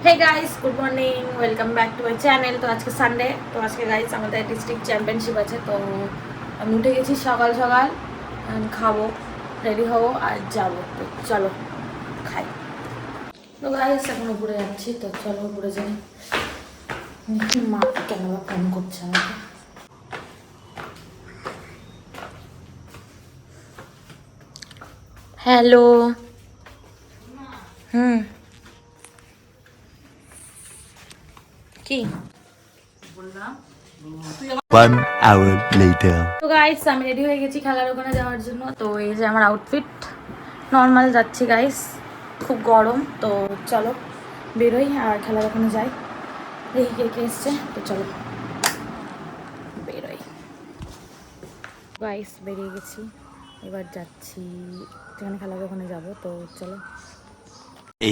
Hey guys, good morning, welcome back to my channel. তো আজকে Sunday, তো আজকে গাইস আমাদের ডিস্ট্রিক্ট চ্যাম্পিয়নশিপ আছে। তো আমি উঠে গেছি সকাল সকাল, খাবো, রেডি হবো আর যাবো। তো চলো খাই। তো গাইস এখন উপরে যাচ্ছি, তো চলো উপরে যাই। মা কেন বা ফোন করছে আমাকে। হ্যালো। কি বললাম? 1 hour later. তো গাইস আমি রেডি হয়ে গেছি খেলার ওখানে যাওয়ার জন্য। তো এই যে আমার আউটফিট, নর্মাল যাচ্ছি গাইস, খুব গরম। তো চলো বেরোই আর খেলার ওখানে যাই, দেখি কে কে এসছে। তো চলো বেরোই। গাইস বেরিয়ে গেছি, এবার যাচ্ছি যেখানে খেলার ওখানে যাবো। তো চলো।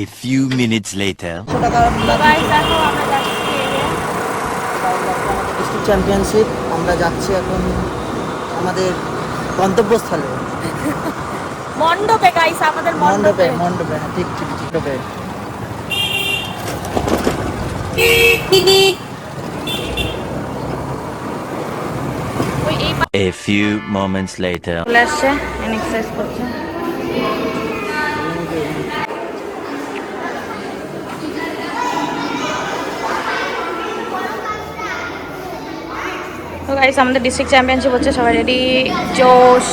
A few minutes later. তো গাইস দেখো আমরা যাচ্ছি ডিস্ট্রিক্ট চ্যাম্পিয়নশিপ। আমরা যাচ্ছি এখন আমাদের গন্তব্যস্থলে মণ্ডপে। গাইস আমাদের মণ্ডপে মণ্ডপে। মণ্ডপে হ্যাঁ, ঠিক ঠিক মণ্ডপে। ওই এই A few moments later. চলে আসছে, এক্সারসাইজ করছে। তো গাইস আমাদের ডিস্ট্রিক্ট চ্যাম্পিয়নশিপ হচ্ছে, সবাই রেডি, জোশ।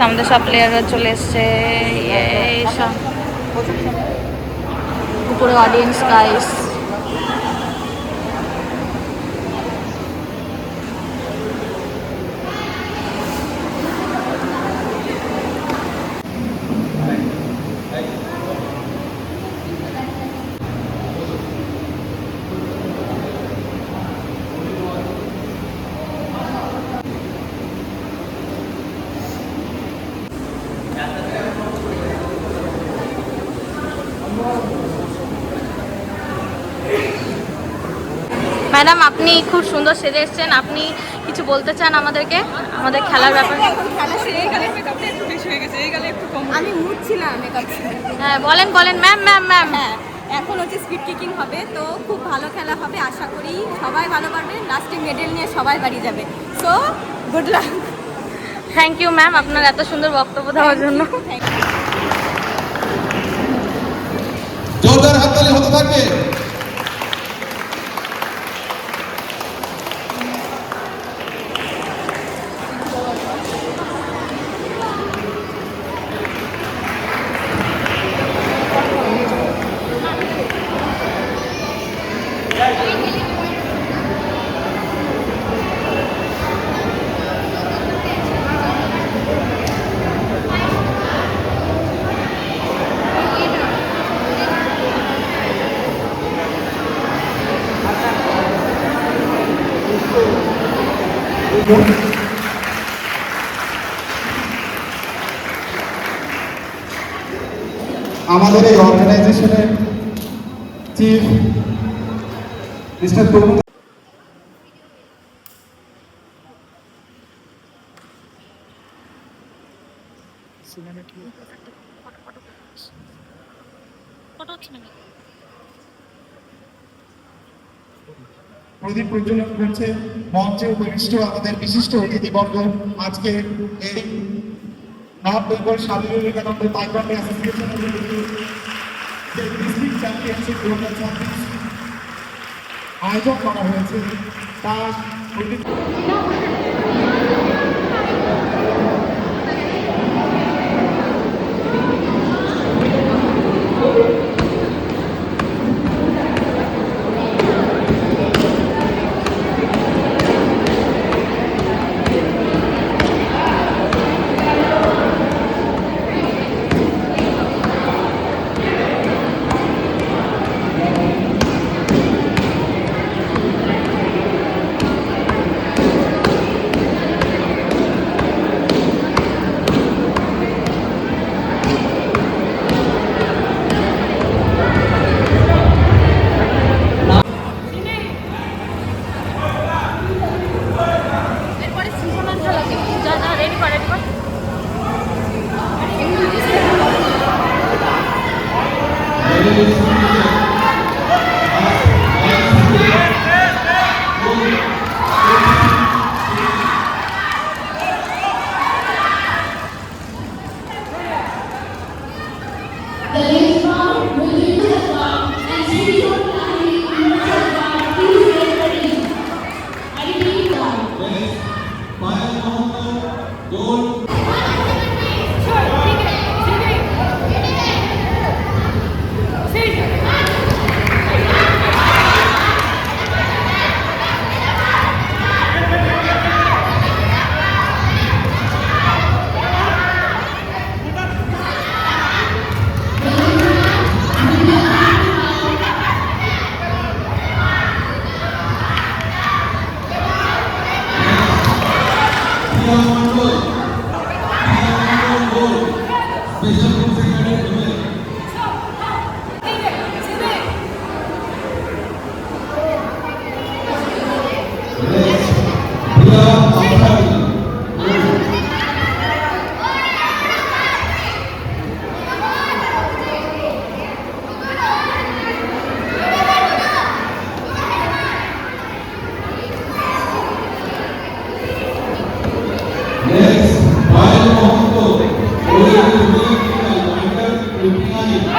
আমাদের সব প্লেয়াররা চলে এসছে, সব উপরে অডিয়েন্স গাইস। ম্যাডাম আপনি খুব সুন্দর সেজে এসেছেন, আপনি কিছু বলতে চান আমাদেরকে, আমাদের খেলার ব্যাপারে? খেলা এই গালে মেকআপটা একটু বেশি হয়ে গেছে, এই গালে একটু কম। আমি মুড ছিলাম মেকআপ। হ্যাঁ বলেন বলেন ম্যাম ম্যাম ম্যাম। হ্যাঁ, এখন হচ্ছে স্পিড কিকিং হবে, তো খুব ভালো খেলা হবে, আশা করি সবাই ভালো পারবে, লাস্টে মেডেল নিয়ে সবাই বাড়ি যাবে। So good luck. Thank you ma'am আপনার এত সুন্দর বক্তব্য দেওয়ার জন্য। জোরদার হাততালি হতে থাকবে। আমাদের এই অর্গানাইজেশনের চিফ মিস্টার তরুণ প্রদীপ প্রজ্বলন করছে। মঞ্চে উপবিষ্ট আমাদের বিশিষ্ট অতিথিবর্গ, আজকে এই নর্থ বেঙ্গল স্বামী বিবেকানন্দ তাইকোয়ান্ডো অ্যাসোসিয়েশনের যে ডিস্ট্রিক্ট চ্যাম্পিয়নশিপ 2026 আয়োজন করা হয়েছে, তার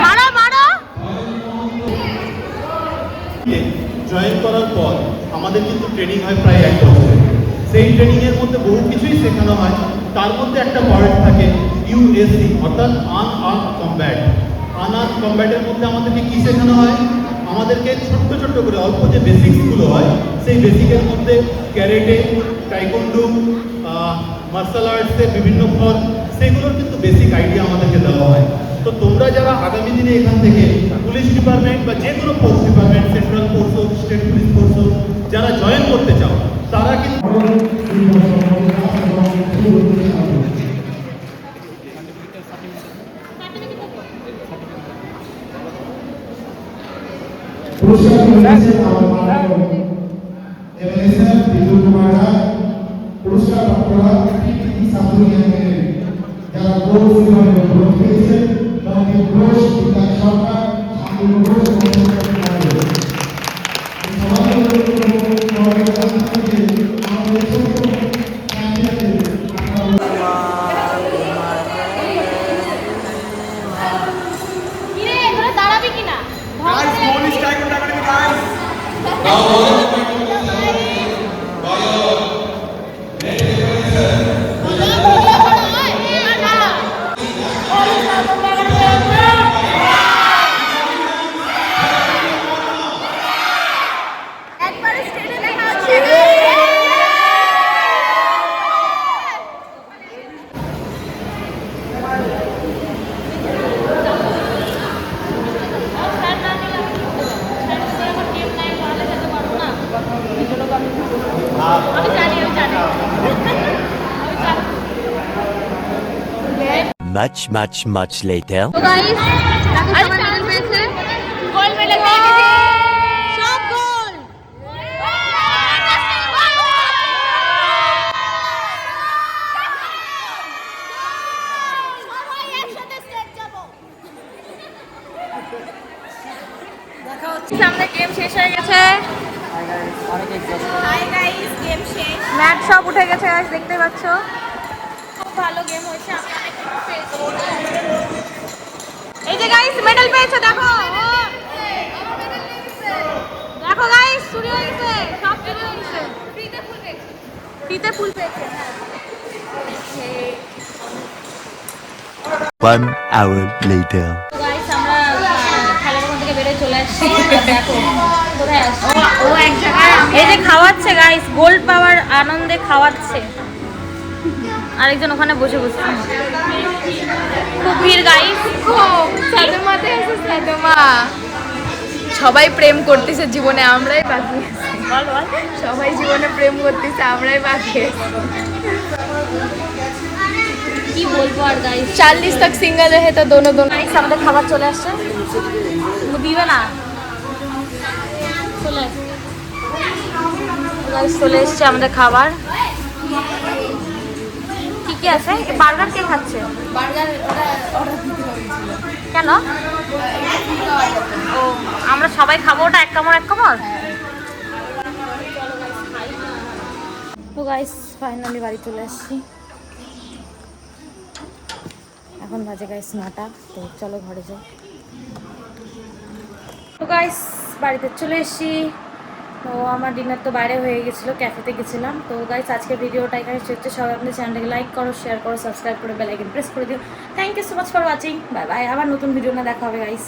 মারো মারো। জয়েন করার পর আমাদের কিন্তু ট্রেনিং হয় প্রায় 1 বছর। সেই ট্রেনিংয়ের মধ্যে বহু কিছুই শেখানো হয়। তার মধ্যে একটা পয়েন্ট থাকে ইউএসসি, অর্থাৎ আনআর্মড কমব্যাট। আনআর্মড কমব্যাটের মধ্যে আমাদেরকে কী শেখানো হয়? আমাদেরকে ছোট্ট ছোট্ট করে অল্প যে বেসিক্সগুলো হয়, সেই বেসিকের মধ্যে ক্যারেটে, টাইকোন্ডো, মার্শাল আর্টসের বিভিন্ন ফর্ম, সেগুলোর কিন্তু বেসিক আইডিয়া আমাদেরকে দেওয়া হয়। তো তোমরা যারা আগামী দিনে এখান থেকে পুলিশ ডিপার্টমেন্ট বা যে কোনো ফোর্স ডিপার্টমেন্ট, সেন্ট্রাল ফোর্স হোক, স্টেট পুলিশ ফোর্স হোক, যারা জয়েন করতে চাও তারা কিন্তু পুরস্কার দিয়েছেন আমার মাননীয় এমএলএ বিদ্যুৎ কুমার রায়। পুরস্কার প্রাপ্তরা কৃতি ছাত্র ইউনিয়নের যারা গোল সিনেমায় গ্রহণ পেয়েছেন রঞ্জিত ঘোষ, বিকাশ সরকার, শান্তনু ঘোষ, দাঁড়াবি কিনা? একবারে স্টেজে দেখা হচ্ছে। আমি জানি আমি জানি। Much later. তো গাইস দেখো সবাই মেডেল পেয়েছে। গোল্ড মেডেল পেয়ে গেছে। সব গোল। সবাই একসাথে স্টেজ যাব। দেখা হচ্ছে সামনে গেম শেষ হয়ে গেছে। অনেক এক্সস্ট। হাই গাইস, গেম শেষ। ম্যাট সব উঠে গেছে গাইস, দেখতে পাচ্ছ। খুব ভালো গেম হয়েছে, আমি অনেক কিছু পেয়েছি। এই যে গাইস মেডেল পেয়েছে দেখো। দেখো গাইস চুরি হয়ে গেছে, সব চুরি হয়ে গেছে। ফ্রিতে ফুল পেয়েছে। 1 hour later. তো গাইস আমরা খেলার ওখান থেকে বেরিয়ে চলে আসছি। দেখো কোথায় আসছে ও এক জায়গায়। এই যে খাওয়াচ্ছে গাইস, গোল্ড পাওয়ার আনন্দে খাওয়াচ্ছে। আরেকজন ওখানে বসে বসে খুব ভিড় গাইস। সাধুমাতে আছে সাধুমা। সবাই প্রেম করতেছে জীবনে, আমরাই বাকি আছি। বল বল। সবাই জীবনে প্রেম করতেছে, আমরাই বাকি আছি। কি বলবো আর গাইস। 40 तक सिंगल रहे तो दोनों গাইস আমাদের খাবার চলে আসছে। দিবে না চলে আসছে গাইস, চলে এসছে আমাদের খাবার। কি কি আছে? বার্গার কে খাচ্ছে? বার্গার অর্ডার দিতে হয়েছিল। কেন? ও আমরা সবাই খাবো ওটা এক কামড় এক কামড়। তো গাইস ফাইনালি বাড়ি চলে আসছি। এখন বাজে গাইস 9টা। তো চলো ঘরে যাই। তো গাইস বাড়িতে চলে এসেছি। তো আমার ডিনার তো বাইরে হয়ে গেছিলো, ক্যাফেতে গেছিলাম। তো গাইস আজকের ভিডিওটা এখানে শেষ হচ্ছে। সবাই আপনাদের চ্যানেলটাকে লাইক করো, শেয়ার করো, সাবস্ক্রাইব করে বেল আইকন প্রেস করে দিও। Thank you so much for watching. Bye bye. আবার নতুন ভিডিও না দেখা হবে গাইস।